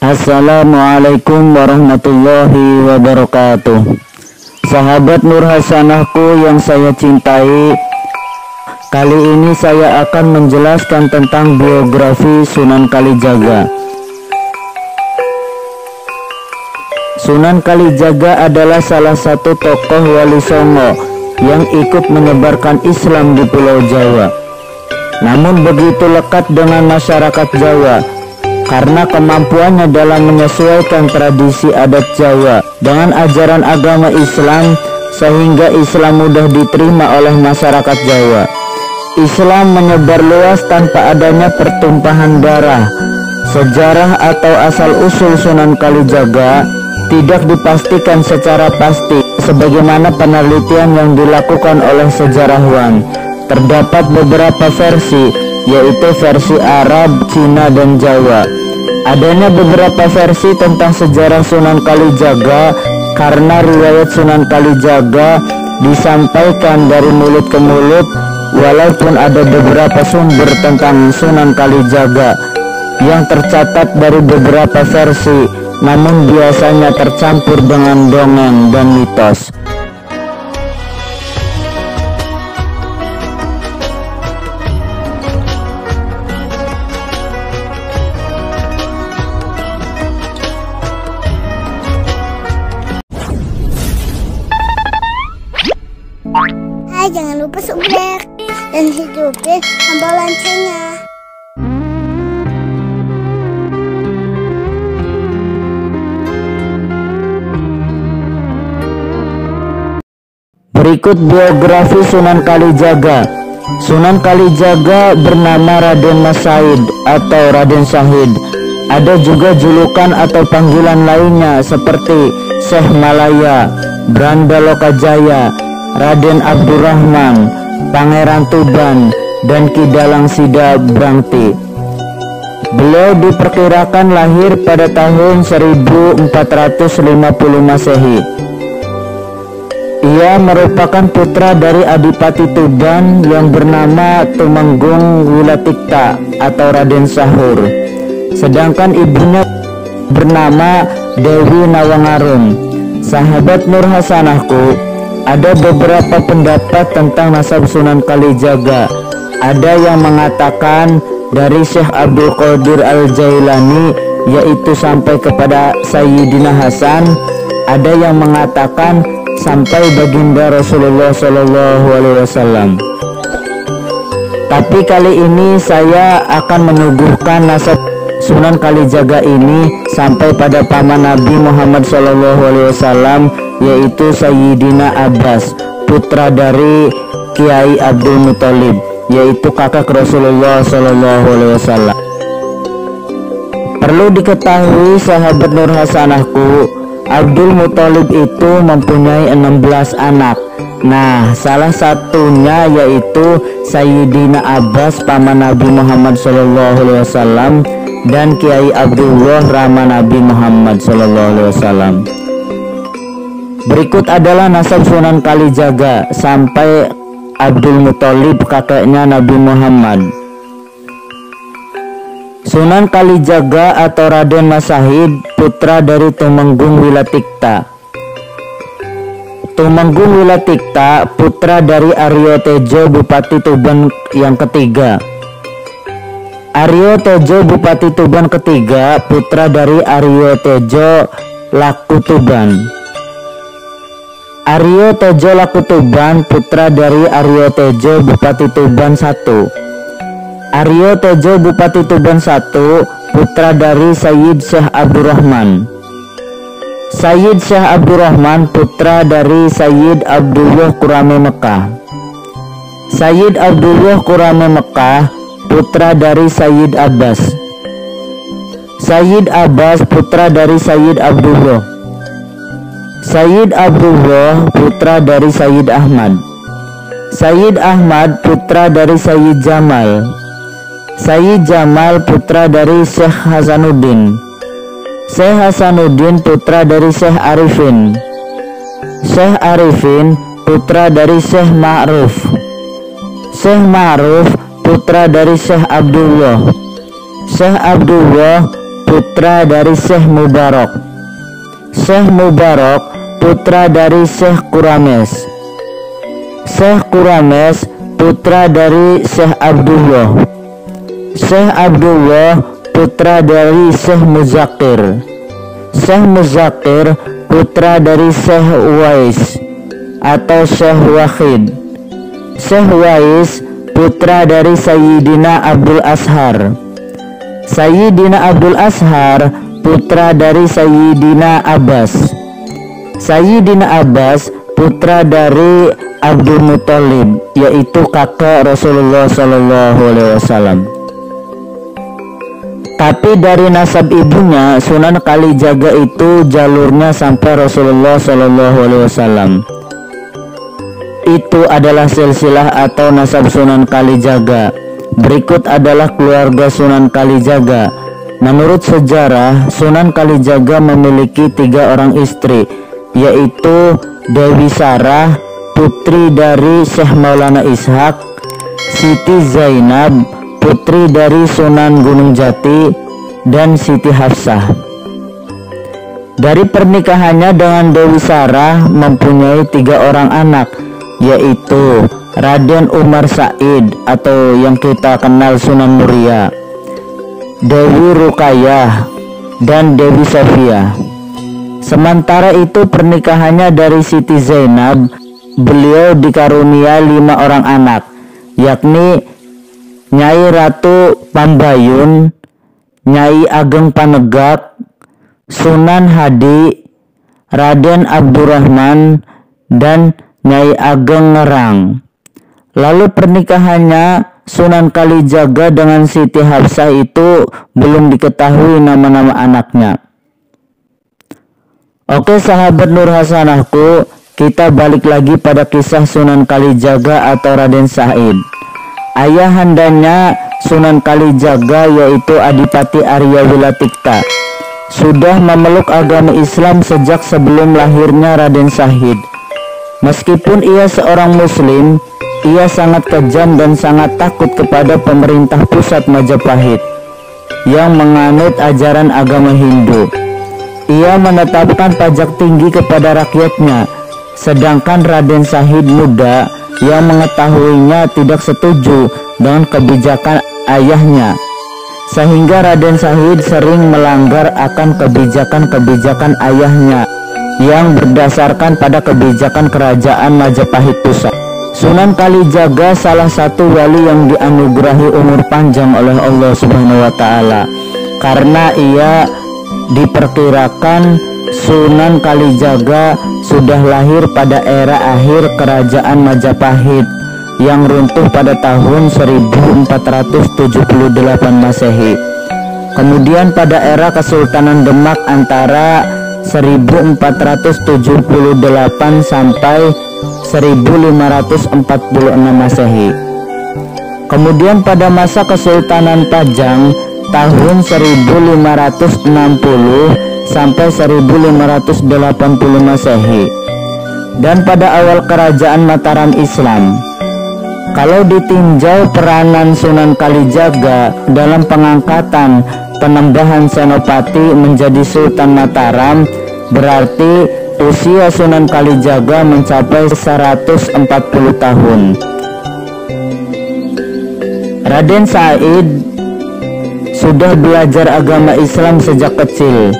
Assalamualaikum warahmatullahi wabarakatuh. Sahabat Nur Hasanahku yang saya cintai, kali ini saya akan menjelaskan tentang biografi Sunan Kalijaga. Sunan Kalijaga adalah salah satu tokoh Wali Songo yang ikut menyebarkan Islam di Pulau Jawa. Namun begitu lekat dengan masyarakat Jawa karena kemampuannya dalam menyesuaikan tradisi adat Jawa dengan ajaran agama Islam, sehingga Islam mudah diterima oleh masyarakat Jawa. Islam menyebar luas tanpa adanya pertumpahan darah. Sejarah atau asal-usul Sunan Kalijaga tidak dipastikan secara pasti sebagaimana penelitian yang dilakukan oleh sejarawan. Terdapat beberapa versi, yaitu versi Arab, Cina, dan Jawa. Adanya beberapa versi tentang sejarah Sunan Kalijaga karena riwayat Sunan Kalijaga disampaikan dari mulut ke mulut, walaupun ada beberapa sumber tentang Sunan Kalijaga yang tercatat dari beberapa versi, namun biasanya tercampur dengan dongeng dan mitos. Hai, jangan lupa subscribe dan hidupin tombol loncengnya. Berikut biografi Sunan Kalijaga. Sunan Kalijaga bernama Raden Mas Said atau Raden Syahid. Ada juga julukan atau panggilan lainnya seperti Syekh Malaya, Branda Lokajaya, Raden Abdurrahman, Pangeran Tuban, dan Ki Dalang Sida Brangti. Beliau diperkirakan lahir pada tahun 1450 Masehi. Ia merupakan putra dari Adipati Tuban yang bernama Tumenggung Wilatikta atau Raden Sahur. Sedangkan ibunya bernama Dewi Nawangarun. Sahabat Nur Hasanahku, ada beberapa pendapat tentang nasab Sunan Kalijaga. Ada yang mengatakan dari Syekh Abdul Qadir Al-Jailani, yaitu sampai kepada Sayyidina Hasan. Ada yang mengatakan sampai baginda Rasulullah SAW. Tapi kali ini saya akan menuduhkan nasab Sunan Kalijaga ini sampai pada paman Nabi Muhammad SAW, yaitu Sayyidina Abbas, putra dari Kiai Abdul Muthalib, yaitu kakak Rasulullah SAW. Perlu diketahui sahabat Nur Hasanahku, Abdul Muthalib itu mempunyai 16 anak. Nah, salah satunya yaitu Sayyidina Abbas, paman Nabi Muhammad SAW, dan Kiai Abdullah Rama Nabi Muhammad SAW. Berikut adalah nasab Sunan Kalijaga sampai Abdul Muthalib, kakeknya Nabi Muhammad. Sunan Kalijaga atau Raden Mas Said, putra dari Tumenggung Wilatikta. Tumenggung Wilatikta putra dari Aryo Tejo, Bupati Tuban yang ketiga. Aryo Tejo, Bupati Tuban ketiga, putra dari Aryo Tejo Laku Tuban. Aryo Tejo Laku Tuban putra dari Aryo Tejo, Bupati Tuban 1. Aryo Tejo, Bupati Tuban 1, putra dari Sayyid Syekh Abdurrahman. Sayyid Syekh Abdurrahman putra dari Sayyid Abdullah Kurame Mekah. Sayyid Abdullah Kurame Mekah putra dari Sayyid Abbas. Sayyid Abbas putra dari Sayyid Abdullah. Sayyid Abdullah putra dari Sayyid Ahmad. Sayyid Ahmad putra dari Sayyid Jamal. Sayyid Jamal putra dari Syekh Hasanuddin. Syekh Hasanuddin putra dari Syekh Arifin. Syekh Arifin putra dari Syekh Ma'ruf. Syekh Ma'ruf putra dari Syekh Abdullah. Syekh Abdullah putra dari Syekh Mubarak. Syekh Mubarak putra dari Syekh Qurames. Syekh Qurames putra dari Syekh Abdullah. Syekh Abdullah putra dari Syekh Muzakir. Syekh Muzakir putra dari Syekh Uwais atau Syekh Wahid. Syekh Uwais putra dari Sayyidina Abdul Ashar. Sayyidina Abdul Ashar putra dari Sayyidina Abbas. Sayyidina Abbas putra dari Abdul Muthalib, yaitu kakek Rasulullah SAW. Tapi dari nasab ibunya, Sunan Kalijaga itu jalurnya sampai Rasulullah SAW. Itu adalah silsilah atau nasab Sunan Kalijaga. Berikut adalah keluarga Sunan Kalijaga. Menurut sejarah, Sunan Kalijaga memiliki 3 orang istri, yaitu Dewi Sarah, putri dari Syekh Maulana Ishaq, Siti Zainab, putri dari Sunan Gunung Jati, dan Siti Hafsah. Dari pernikahannya dengan Dewi Sarah mempunyai 3 orang anak, yaitu Raden Umar Said atau yang kita kenal Sunan Muria, Dewi Rukayah, dan Dewi Sofia. Sementara itu pernikahannya dari Siti Zainab, beliau dikarunia 5 orang anak, yakni Nyai Ratu Pambayun, Nyai Ageng Panegak, Sunan Hadi, Raden Abdurrahman, dan Nyai Ageng Ngerang. Lalu pernikahannya Sunan Kalijaga dengan Siti Hafsah itu belum diketahui nama-nama anaknya. Oke sahabat Nur Hasanahku, kita balik lagi pada kisah Sunan Kalijaga atau Raden Said. Ayahandanya Sunan Kalijaga yaitu Adipati Arya Wilatikta sudah memeluk agama Islam sejak sebelum lahirnya Raden Said. Meskipun ia seorang muslim, ia sangat kejam dan sangat takut kepada pemerintah pusat Majapahit yang menganut ajaran agama Hindu. Ia menetapkan pajak tinggi kepada rakyatnya, sedangkan Raden Said muda yang mengetahuinya tidak setuju dengan kebijakan ayahnya, sehingga Raden Said sering melanggar akan kebijakan-kebijakan ayahnya yang berdasarkan pada kebijakan kerajaan Majapahit pusat. Sunan Kalijaga salah satu wali yang dianugerahi umur panjang oleh Allah Subhanahu wa Ta'ala, karena ia diperkirakan Sunan Kalijaga sudah lahir pada era akhir kerajaan Majapahit yang runtuh pada tahun 1478 Masehi. Kemudian pada era Kesultanan Demak antara 1478 sampai 1546 Masehi. Kemudian pada masa Kesultanan Pajang tahun 1560 sampai 1580 Masehi. Dan pada awal kerajaan Mataram Islam. Kalau ditinjau peranan Sunan Kalijaga dalam pengangkatan penembahan Senopati menjadi Sultan Mataram, berarti usia Sunan Kalijaga mencapai 140 tahun. Raden Said sudah belajar agama Islam sejak kecil.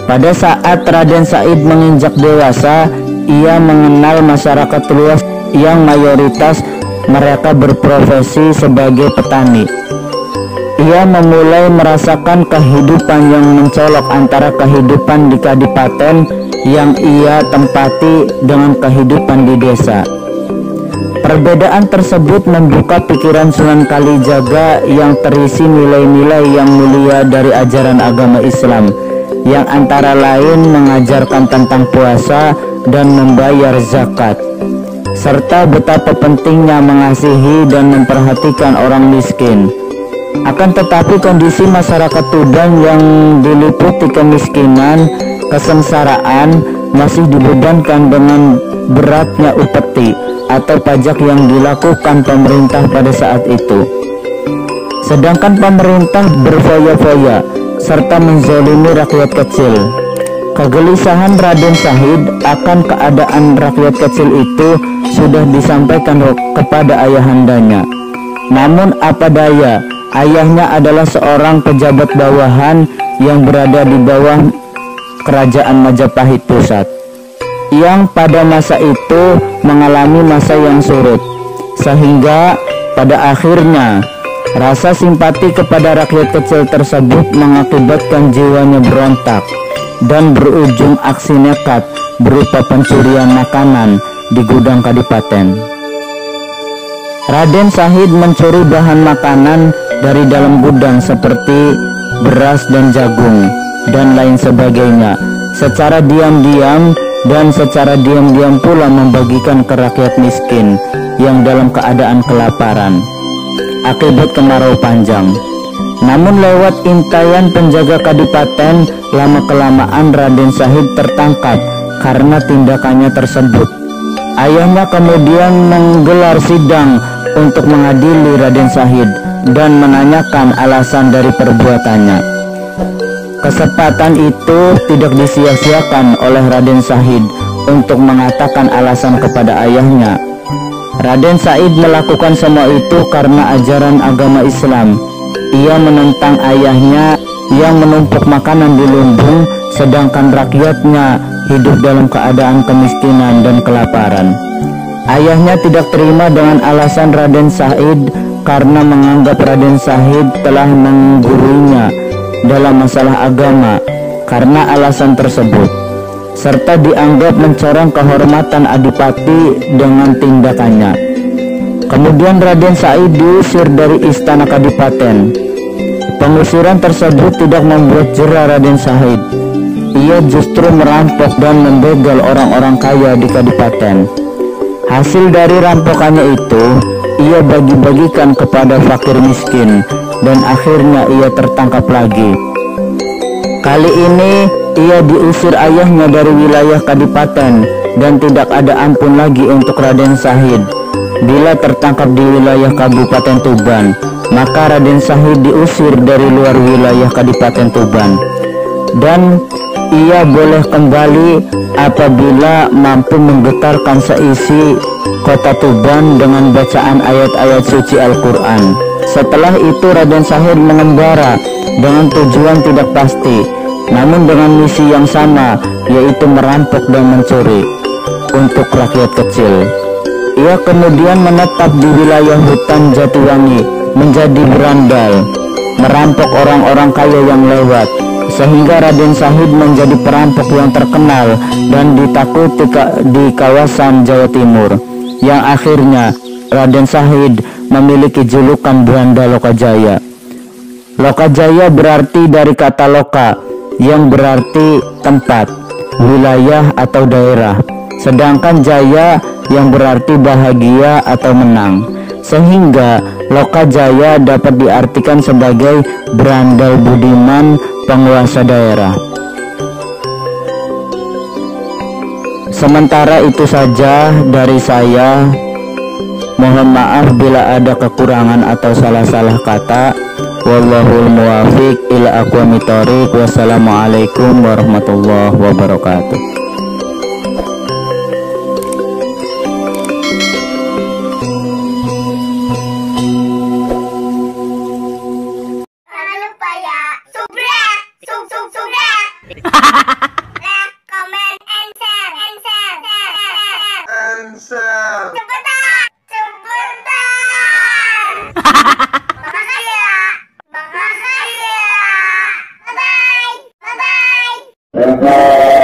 Pada saat Raden Said menginjak dewasa, ia mengenal masyarakat luas yang mayoritas mereka berprofesi sebagai petani. Ia mulai merasakan kehidupan yang mencolok antara kehidupan di kadipaten yang ia tempati dengan kehidupan di desa. Perbedaan tersebut membuka pikiran Sunan Kalijaga yang terisi nilai-nilai yang mulia dari ajaran agama Islam, yang antara lain mengajarkan tentang puasa dan membayar zakat, serta betapa pentingnya mengasihi dan memperhatikan orang miskin. Akan tetapi kondisi masyarakat Tuban yang diliputi kemiskinan, kesengsaraan masih dibebankan dengan beratnya upeti atau pajak yang dilakukan pemerintah pada saat itu. Sedangkan pemerintah berfoya-foya serta menzalimi rakyat kecil. Kegelisahan Raden Syahid akan keadaan rakyat kecil itu sudah disampaikan kepada ayahandanya. Namun apa daya, ayahnya adalah seorang pejabat bawahan yang berada di bawah kerajaan Majapahit Pusat, yang pada masa itu mengalami masa yang surut, sehingga pada akhirnya rasa simpati kepada rakyat kecil tersebut mengakibatkan jiwanya berontak dan berujung aksi nekat berupa pencurian makanan di gudang kadipaten. Raden Syahid mencuri bahan makanan dari dalam gudang seperti beras dan jagung dan lain sebagainya secara diam-diam, dan secara diam-diam pula membagikan ke rakyat miskin yang dalam keadaan kelaparan akibat kemarau panjang. Namun lewat intaian penjaga kadipaten, lama-kelamaan Raden Syahid tertangkap karena tindakannya tersebut. Ayahnya kemudian menggelar sidang untuk mengadili Raden Syahid dan menanyakan alasan dari perbuatannya. Kesempatan itu tidak disia-siakan oleh Raden Syahid untuk mengatakan alasan kepada ayahnya. Raden Syahid melakukan semua itu karena ajaran agama Islam. Ia menentang ayahnya yang menumpuk makanan di lumbung, sedangkan rakyatnya hidup dalam keadaan kemiskinan dan kelaparan. Ayahnya tidak terima dengan alasan Raden Syahid karena menganggap Raden Syahid telah menggurunya dalam masalah agama karena alasan tersebut, serta dianggap mencoreng kehormatan adipati dengan tindakannya. Kemudian Raden Syahid diusir dari istana kadipaten. Pengusiran tersebut tidak membuat jera Raden Syahid. Ia justru merampok dan membegal orang-orang kaya di kadipaten. Hasil dari rampokannya itu ia bagi-bagikan kepada fakir miskin, dan akhirnya ia tertangkap lagi. Kali ini ia diusir ayahnya dari wilayah kadipaten, dan tidak ada ampun lagi untuk Raden Syahid. Bila tertangkap di wilayah Kabupaten Tuban, maka Raden Syahid diusir dari luar wilayah Kadipaten Tuban, dan ia boleh kembali apabila mampu menggetarkan seisi kota Tuban dengan bacaan ayat-ayat suci Al-Quran. Setelah itu Raden Syahid mengembara dengan tujuan tidak pasti, namun dengan misi yang sama, yaitu merampok dan mencuri untuk rakyat kecil. Ia kemudian menetap di wilayah hutan Jatiwangi menjadi berandal, merampok orang-orang kaya yang lewat, sehingga Raden Syahid menjadi perampok yang terkenal dan ditakuti di kawasan Jawa Timur, yang akhirnya Raden Syahid memiliki julukan Belanda Lokajaya. Lokajaya berarti dari kata loka, yang berarti tempat, wilayah atau daerah, sedangkan jaya yang berarti bahagia atau menang, sehingga Lokajaya dapat diartikan sebagai berandal budiman penguasa daerah. Sementara itu saja dari saya. Mohon maaf bila ada kekurangan atau salah-salah kata. Wallahul muwafiq ila aqwamit thoriq. Wassalamualaikum warahmatullahi wabarakatuh. Bye-bye.